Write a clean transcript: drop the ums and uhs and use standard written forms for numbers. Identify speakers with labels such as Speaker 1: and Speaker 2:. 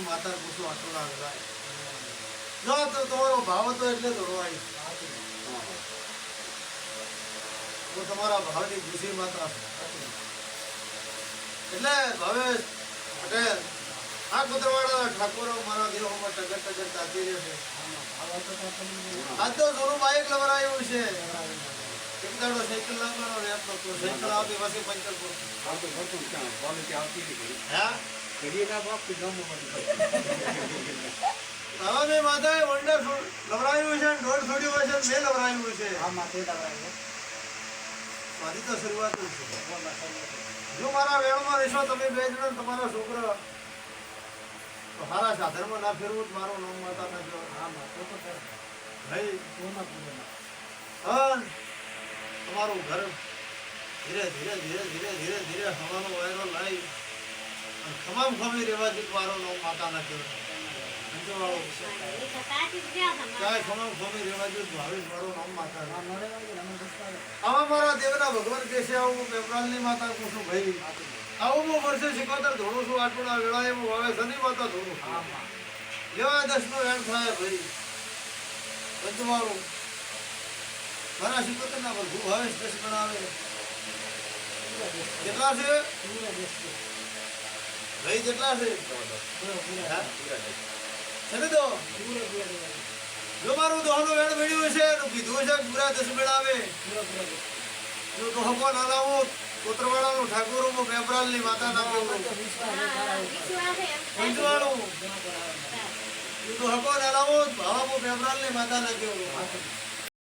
Speaker 1: માતા પૂછો આટલો ના જો તો તમારો ભાવ હતો એટલે દોડવાય તો તમારા ભાવની ખુશી માતા એટલે ભાવેશ પટેલ આ કુતરવાડા ઠાકોરો મારા દિલોમાં ટગર ટગર તાતી રહેશે. આજ તો સોનું બાઈક લવરાયું છે. એક દાડો સાયકલ લાવવાનો રેપ નતો. સાયકલ આવતી પછી પંચર પર આવતો ભરતો ક્યાં ક્વોલિટી આવતી હતી. હા ઘડીના બાપ ગામમાં હવે મેં માતાએ વંડર લવરાયું છે, ઢોળ છોડ્યું છે, મેં લવરાયું છે. હા માથે લવરાયું મારી તો શરૂઆત છે. જો મારા વેણમાં રહેશો તમે બે જણા તમારા છોકરા તો હારા સાધનમાં ના ફેરવું મારું નામ માતા ના જો. હા માતો તો ભાઈ તમારું ઘર ધીરે ધીરે ધીરે ધીરે ધીરે ધીરે હવાનો વાયરો લાવી તમામ ખમી રહેવા દીધ મારું નામ માતા ના કહેવાય. મારા દેવના ભગવાન કે છે આવું પેપરાલની માતા પૂછું ભાઈ આવું હું વર્ષે શીખવાતર ધોણું છું. આટલા વેળા એવું હવે શનિ માતા ધોણું લેવા 10 નો વેણ થાય ભાઈ પંચવાળું મારા શીખવાતર ના ભરભું હવે 10 ગણાવે કેટલા છે ભાઈ કેટલા છે તો જો મારું દોહનું વેણ ભેળ્યું છે એનું કીધું છે પૂરા 10 મેળાવે જો તો હકો ના લાવું કોતરવાડાનું ઠાકોર પેપરાલની માતા ના કેવું પંચવાળું તો હકો ના લાવું ભાવા પેપરાલની માતા ના કેવું